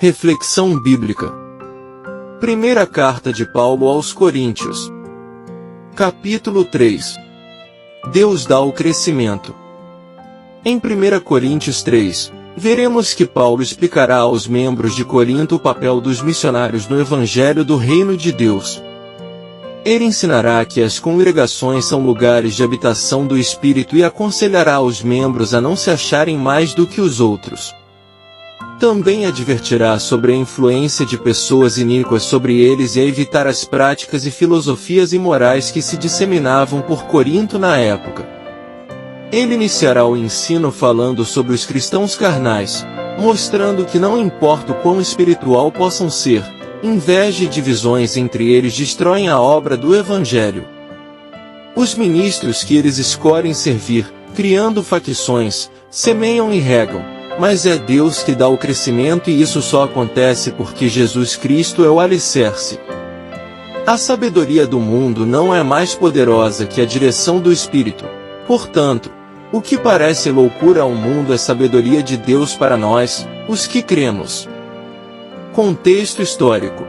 Reflexão bíblica. Primeira carta de Paulo aos Coríntios. Capítulo 3. Deus dá o crescimento. Em 1 Coríntios 3, veremos que Paulo explicará aos membros de Corinto o papel dos missionários no Evangelho do Reino de Deus. Ele ensinará que as congregações são lugares de habitação do Espírito e aconselhará os membros a não se acharem mais do que os outros. Também advertirá sobre a influência de pessoas iníquas sobre eles e a evitar as práticas e filosofias imorais que se disseminavam por Corinto na época. Ele iniciará o ensino falando sobre os cristãos carnais, mostrando que não importa o quão espiritual possam ser, inveja e divisões entre eles destroem a obra do Evangelho. Os ministros que eles escolhem servir, criando facções, semeiam e regam, mas é Deus que dá o crescimento e isso só acontece porque Jesus Cristo é o alicerce. A sabedoria do mundo não é mais poderosa que a direção do Espírito. Portanto, o que parece loucura ao mundo é sabedoria de Deus para nós, os que cremos. Contexto histórico.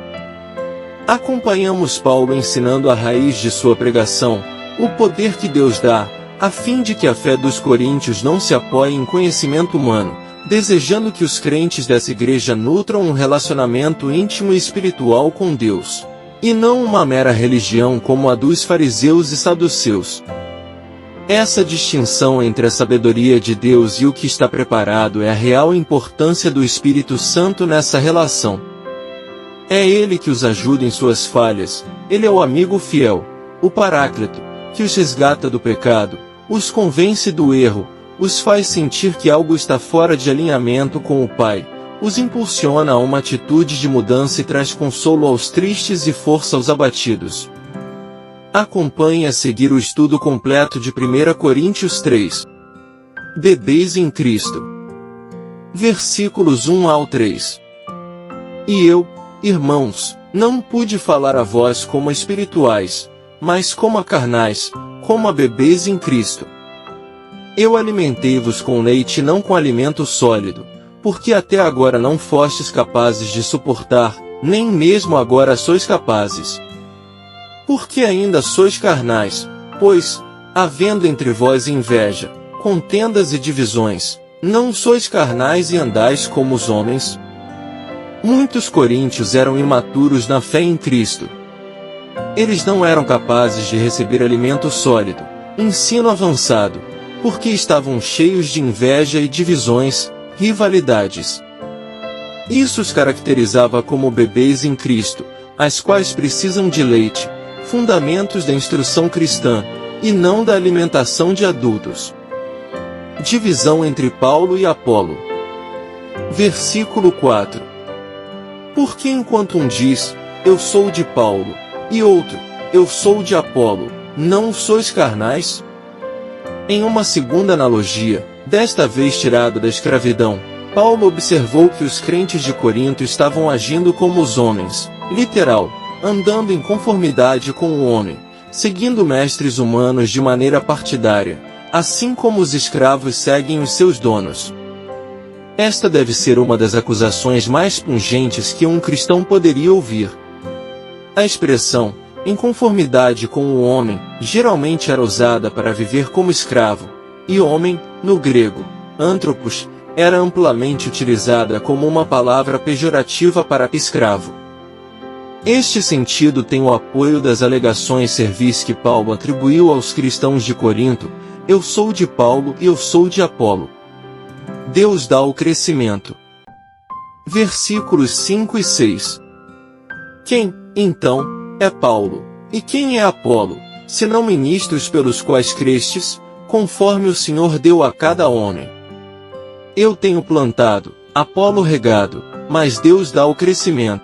Acompanhamos Paulo ensinando a raiz de sua pregação, o poder que Deus dá, a fim de que a fé dos coríntios não se apoie em conhecimento humano, desejando que os crentes dessa igreja nutram um relacionamento íntimo e espiritual com Deus, e não uma mera religião como a dos fariseus e saduceus. Essa distinção entre a sabedoria de Deus e o que está preparado é a real importância do Espírito Santo nessa relação. É Ele que os ajuda em suas falhas, Ele é o amigo fiel, o Paráclito, que os resgata do pecado, os convence do erro, os faz sentir que algo está fora de alinhamento com o Pai, os impulsiona a uma atitude de mudança e traz consolo aos tristes e força aos abatidos. Acompanhe a seguir o estudo completo de 1 Coríntios 3. Bebês em Cristo. Versículos 1 ao 3. E eu, irmãos, não pude falar a vós como a espirituais, mas como a carnais, como a bebês em Cristo. Eu alimentei-vos com leite e não com alimento sólido, porque até agora não fostes capazes de suportar, nem mesmo agora sois capazes. Porque ainda sois carnais, pois, havendo entre vós inveja, contendas e divisões, não sois carnais e andais como os homens? Muitos coríntios eram imaturos na fé em Cristo. Eles não eram capazes de receber alimento sólido, ensino avançado, porque estavam cheios de inveja e divisões, rivalidades. Isso os caracterizava como bebês em Cristo, as quais precisam de leite, fundamentos da instrução cristã, e não da alimentação de adultos. Divisão entre Paulo e Apolo. Versículo 4. Porque enquanto um diz, eu sou de Paulo, e outro, eu sou de Apolo, não sois carnais? Em uma segunda analogia, desta vez tirada da escravidão, Paulo observou que os crentes de Corinto estavam agindo como os homens, literal, andando em conformidade com o homem, seguindo mestres humanos de maneira partidária, assim como os escravos seguem os seus donos. Esta deve ser uma das acusações mais pungentes que um cristão poderia ouvir. A expressão, em conformidade com o homem, geralmente era usada para viver como escravo, e homem, no grego, anthropos, era amplamente utilizada como uma palavra pejorativa para escravo. Este sentido tem o apoio das alegações servis que Paulo atribuiu aos cristãos de Corinto, eu sou de Paulo e eu sou de Apolo. Deus dá o crescimento. Versículos 5 e 6. Quem, então, é Paulo, e quem é Apolo, senão ministros pelos quais crestes, conforme o Senhor deu a cada homem? Eu tenho plantado, Apolo regado, mas Deus dá o crescimento.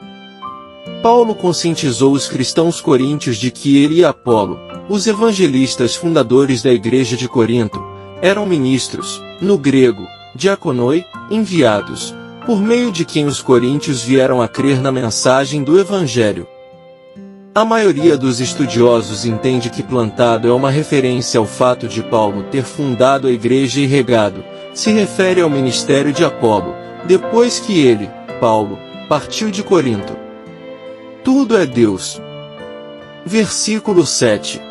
Paulo conscientizou os cristãos coríntios de que ele e Apolo, os evangelistas fundadores da igreja de Corinto, eram ministros, no grego, diakonoi, enviados, por meio de quem os coríntios vieram a crer na mensagem do Evangelho. A maioria dos estudiosos entende que plantado é uma referência ao fato de Paulo ter fundado a igreja e regado, se refere ao ministério de Apolo, depois que ele, Paulo, partiu de Corinto. Tudo é Deus. Versículo 7.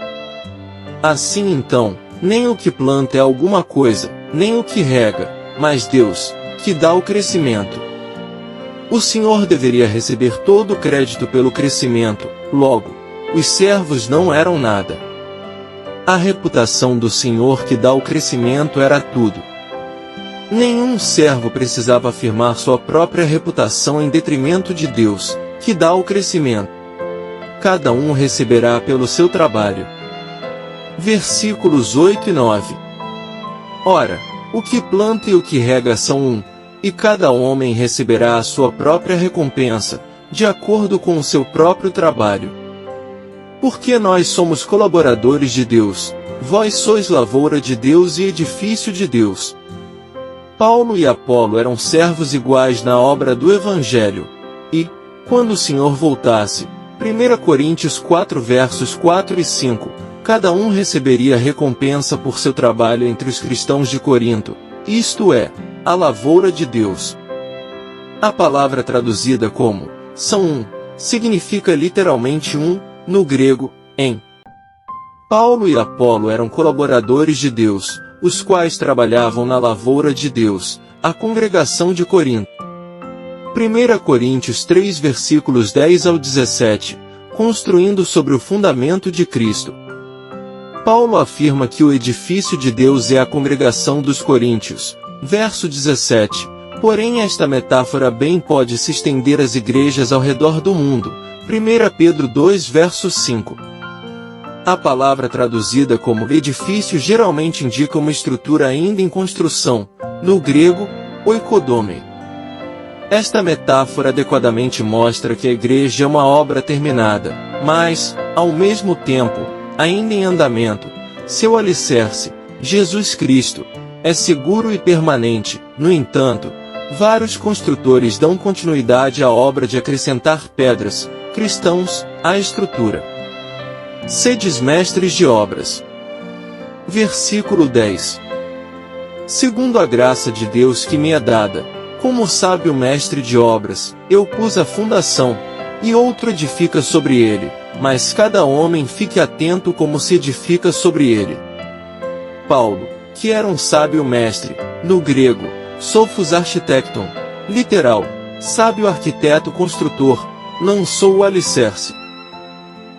Assim então, nem o que planta é alguma coisa, nem o que rega, mas Deus, que dá o crescimento. O Senhor deveria receber todo o crédito pelo crescimento, logo, os servos não eram nada. A reputação do Senhor que dá o crescimento era tudo. Nenhum servo precisava afirmar sua própria reputação em detrimento de Deus, que dá o crescimento. Cada um receberá pelo seu trabalho. Versículos 8 e 9. Ora, o que planta e o que rega são um, e cada homem receberá a sua própria recompensa, de acordo com o seu próprio trabalho. Porque nós somos colaboradores de Deus, vós sois lavoura de Deus e edifício de Deus. Paulo e Apolo eram servos iguais na obra do Evangelho, e, quando o Senhor voltasse, 1 Coríntios 4 versos 4 e 5, cada um receberia recompensa por seu trabalho entre os cristãos de Corinto, isto é, a lavoura de Deus. A palavra traduzida como são um, significa literalmente um, no grego, em. Paulo e Apolo eram colaboradores de Deus, os quais trabalhavam na lavoura de Deus, a congregação de Corinto. 1 Coríntios 3 versículos 10 ao 17, construindo sobre o fundamento de Cristo. Paulo afirma que o edifício de Deus é a congregação dos coríntios, verso 17, porém esta metáfora bem pode se estender às igrejas ao redor do mundo, 1 Pedro 2 verso 5. A palavra traduzida como edifício geralmente indica uma estrutura ainda em construção, no grego, oikodome. Esta metáfora adequadamente mostra que a igreja é uma obra terminada, mas, ao mesmo tempo, ainda em andamento. Seu alicerce, Jesus Cristo, é seguro e permanente. No entanto, vários construtores dão continuidade à obra de acrescentar pedras, cristãos, à estrutura. Sedes mestres de obras. Versículo 10. Segundo a graça de Deus que me é dada, como sábio mestre de obras, eu pus a fundação, e outro edifica sobre ele, mas cada homem fique atento como se edifica sobre ele. Paulo, que era um sábio mestre, no grego, sophos architecton, literal, sábio arquiteto construtor, lançou o alicerce.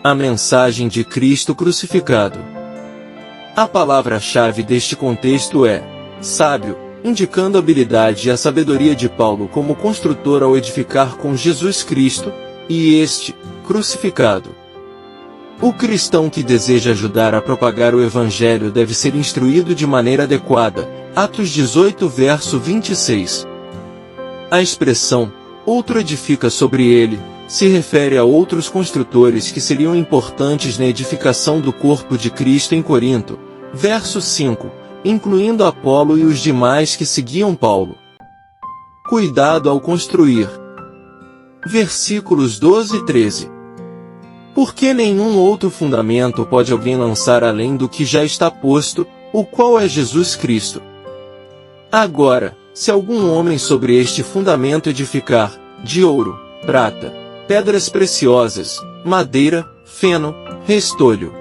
A mensagem de Cristo crucificado. A palavra-chave deste contexto é sábio, indicando a habilidade e a sabedoria de Paulo como construtor ao edificar com Jesus Cristo, e este, crucificado. O cristão que deseja ajudar a propagar o Evangelho deve ser instruído de maneira adequada. Atos 18 verso 26. A expressão, outro edifica sobre ele, se refere a outros construtores que seriam importantes na edificação do corpo de Cristo em Corinto. Verso 5, incluindo Apolo e os demais que seguiam Paulo. Cuidado ao construir. Versículos 12 e 13. Porque nenhum outro fundamento pode alguém lançar além do que já está posto, o qual é Jesus Cristo. Agora, se algum homem sobre este fundamento edificar, de ouro, prata, pedras preciosas, madeira, feno, restolho.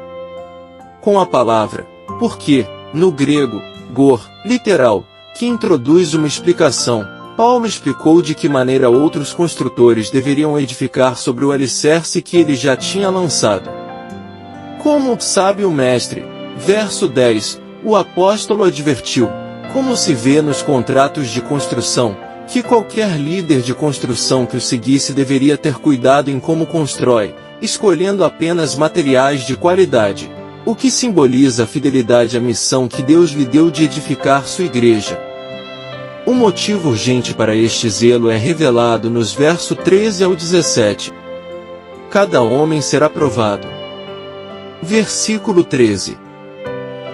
Com a palavra, porque, no grego, gor, literal, que introduz uma explicação, Paulo explicou de que maneira outros construtores deveriam edificar sobre o alicerce que ele já tinha lançado. Como sábio mestre, verso 10, o apóstolo advertiu, como se vê nos contratos de construção, que qualquer líder de construção que o seguisse deveria ter cuidado em como constrói, escolhendo apenas materiais de qualidade, o que simboliza a fidelidade à missão que Deus lhe deu de edificar sua igreja. O motivo urgente para este zelo é revelado nos versos 13 ao 17. Cada homem será provado. Versículo 13.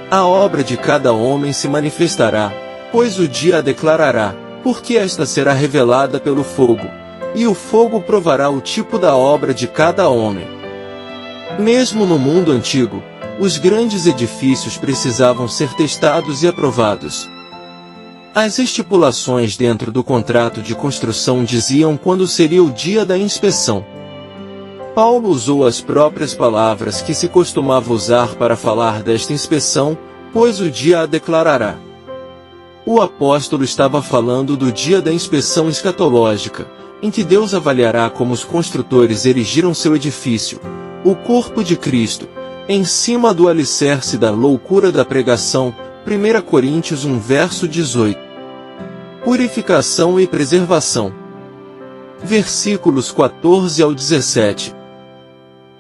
A obra de cada homem se manifestará, pois o dia a declarará, porque esta será revelada pelo fogo, e o fogo provará o tipo da obra de cada homem. Mesmo no mundo antigo, os grandes edifícios precisavam ser testados e aprovados. As estipulações dentro do contrato de construção diziam quando seria o dia da inspeção. Paulo usou as próprias palavras que se costumava usar para falar desta inspeção, pois o dia a declarará. O apóstolo estava falando do dia da inspeção escatológica, em que Deus avaliará como os construtores erigiram seu edifício, o corpo de Cristo, em cima do alicerce da loucura da pregação. 1 Coríntios 1 verso 18. Purificação e preservação. Versículos 14 ao 17.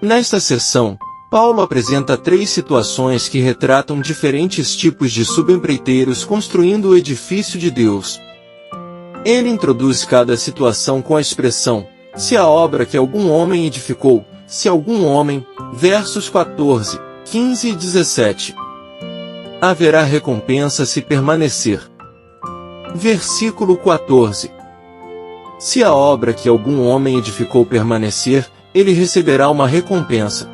Nesta seção, Paulo apresenta 3 situações que retratam diferentes tipos de subempreiteiros construindo o edifício de Deus. Ele introduz cada situação com a expressão, se a obra que algum homem edificou, se algum homem, versos 14, 15 e 17. Haverá recompensa se permanecer. Versículo 14. Se a obra que algum homem edificou permanecer, ele receberá uma recompensa.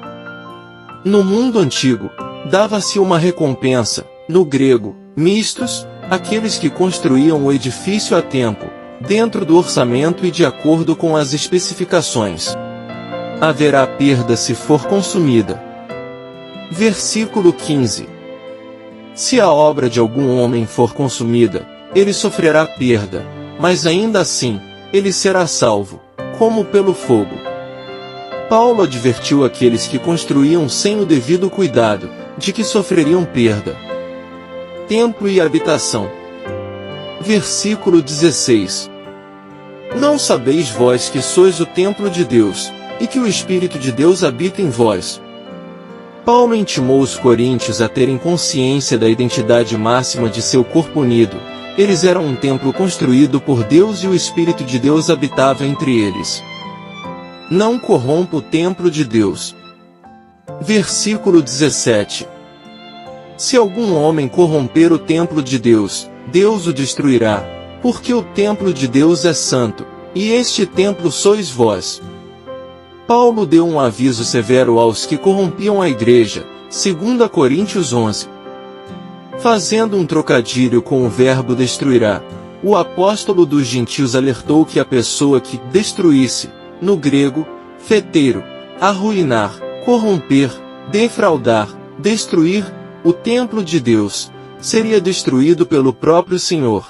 No mundo antigo, dava-se uma recompensa, no grego, mistos, aqueles que construíam o edifício a tempo, dentro do orçamento e de acordo com as especificações. Haverá perda se for consumida. Versículo 15. Se a obra de algum homem for consumida, ele sofrerá perda, mas ainda assim, ele será salvo, como pelo fogo. Paulo advertiu aqueles que construíam sem o devido cuidado, de que sofreriam perda. Templo e habitação. Versículo 16. Não sabeis vós que sois o templo de Deus, e que o Espírito de Deus habita em vós? Paulo intimou os coríntios a terem consciência da identidade máxima de seu corpo unido. Eles eram um templo construído por Deus e o Espírito de Deus habitava entre eles. Não corrompa o templo de Deus. Versículo 17. Se algum homem corromper o templo de Deus, Deus o destruirá, porque o templo de Deus é santo, e este templo sois vós. Paulo deu um aviso severo aos que corrompiam a igreja, 2 Coríntios 11. Fazendo um trocadilho com o verbo destruirá, o apóstolo dos gentios alertou que a pessoa que destruísse, no grego, feteiro, arruinar, corromper, defraudar, destruir, o templo de Deus, seria destruído pelo próprio Senhor.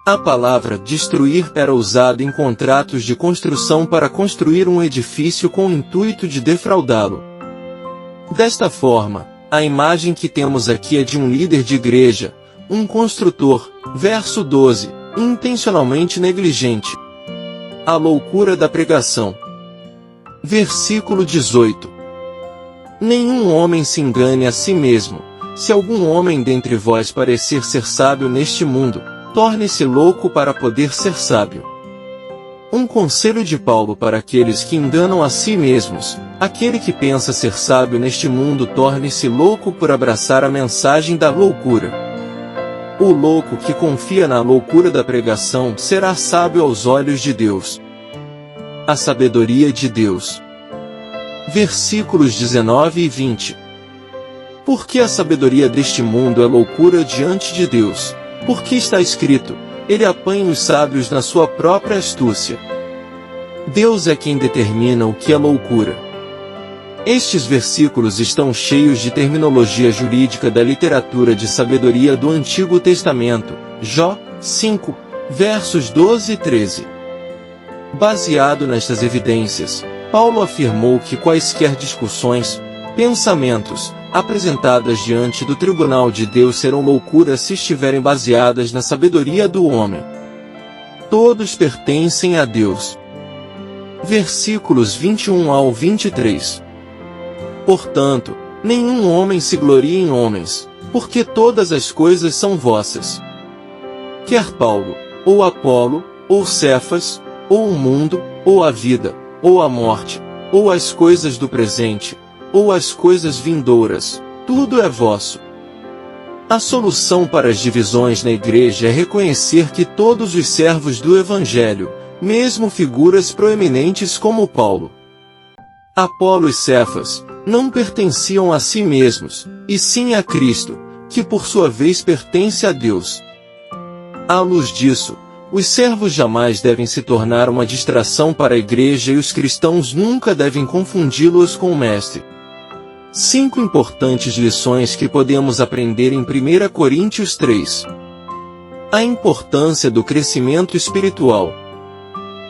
A palavra destruir era usada em contratos de construção para construir um edifício com o intuito de defraudá-lo. Desta forma, a imagem que temos aqui é de um líder de igreja, um construtor, verso 12, intencionalmente negligente. A loucura da pregação. Versículo 18. Nenhum homem se engane a si mesmo. Se algum homem dentre vós parecer ser sábio neste mundo, torne-se louco para poder ser sábio. Um conselho de Paulo para aqueles que enganam a si mesmos: aquele que pensa ser sábio neste mundo torne-se louco por abraçar a mensagem da loucura. O louco que confia na loucura da pregação será sábio aos olhos de Deus. A sabedoria de Deus. Versículos 19 e 20. Porque a sabedoria deste mundo é loucura diante de Deus. Porque está escrito, ele apanha os sábios na sua própria astúcia. Deus é quem determina o que é loucura. Estes versículos estão cheios de terminologia jurídica da literatura de sabedoria do Antigo Testamento, Jó 5, versos 12 e 13. Baseado nestas evidências, Paulo afirmou que quaisquer discussões, pensamentos, apresentadas diante do tribunal de Deus serão loucura se estiverem baseadas na sabedoria do homem. Todos pertencem a Deus. Versículos 21 ao 23. Portanto, nenhum homem se glorie em homens, porque todas as coisas são vossas. Quer Paulo, ou Apolo, ou Cefas, ou o mundo, ou a vida, ou a morte, ou as coisas do presente, ou as coisas vindouras, tudo é vosso. A solução para as divisões na igreja é reconhecer que todos os servos do Evangelho, mesmo figuras proeminentes como Paulo, Apolo e Cefas, não pertenciam a si mesmos, e sim a Cristo, que por sua vez pertence a Deus. À luz disso, os servos jamais devem se tornar uma distração para a igreja e os cristãos nunca devem confundi-los com o mestre. 5 importantes lições que podemos aprender em 1 Coríntios 3. A importância do crescimento espiritual.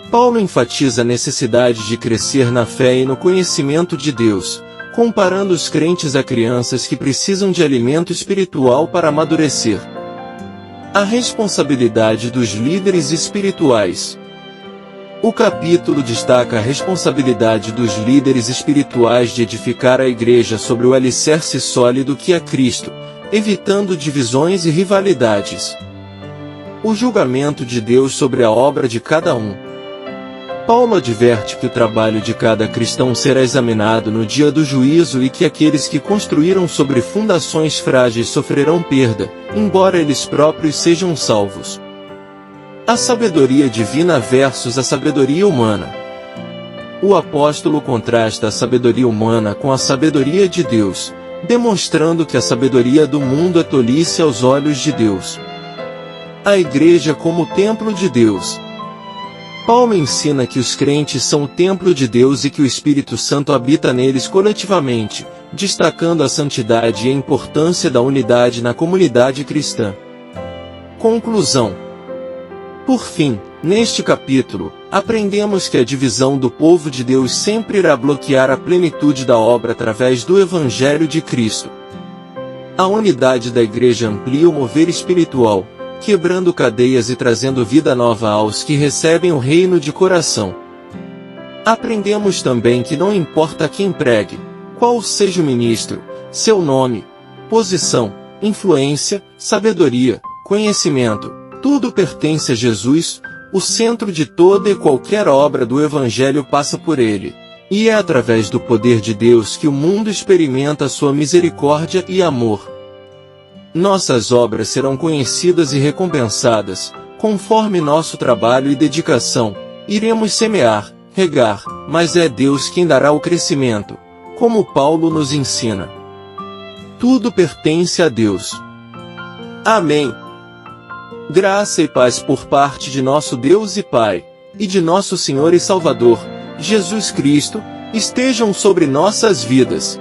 Paulo enfatiza a necessidade de crescer na fé e no conhecimento de Deus, comparando os crentes a crianças que precisam de alimento espiritual para amadurecer. A responsabilidade dos líderes espirituais. O capítulo destaca a responsabilidade dos líderes espirituais de edificar a igreja sobre o alicerce sólido que é Cristo, evitando divisões e rivalidades. O julgamento de Deus sobre a obra de cada um. Paulo adverte que o trabalho de cada cristão será examinado no dia do juízo e que aqueles que construíram sobre fundações frágeis sofrerão perda, embora eles próprios sejam salvos. A sabedoria divina versus a sabedoria humana. O apóstolo contrasta a sabedoria humana com a sabedoria de Deus, demonstrando que a sabedoria do mundo é tolice aos olhos de Deus. A igreja como o templo de Deus. Paulo ensina que os crentes são o templo de Deus e que o Espírito Santo habita neles coletivamente, destacando a santidade e a importância da unidade na comunidade cristã. Conclusão. Por fim, neste capítulo, aprendemos que a divisão do povo de Deus sempre irá bloquear a plenitude da obra através do Evangelho de Cristo. A unidade da igreja amplia o mover espiritual, quebrando cadeias e trazendo vida nova aos que recebem o reino de coração. Aprendemos também que não importa quem pregue, qual seja o ministro, seu nome, posição, influência, sabedoria, conhecimento, tudo pertence a Jesus, o centro de toda e qualquer obra do Evangelho passa por ele, e é através do poder de Deus que o mundo experimenta sua misericórdia e amor. Nossas obras serão conhecidas e recompensadas, conforme nosso trabalho e dedicação. Iremos semear, regar, mas é Deus quem dará o crescimento, como Paulo nos ensina. Tudo pertence a Deus. Amém. Graça e paz por parte de nosso Deus e Pai, e de nosso Senhor e Salvador, Jesus Cristo, estejam sobre nossas vidas.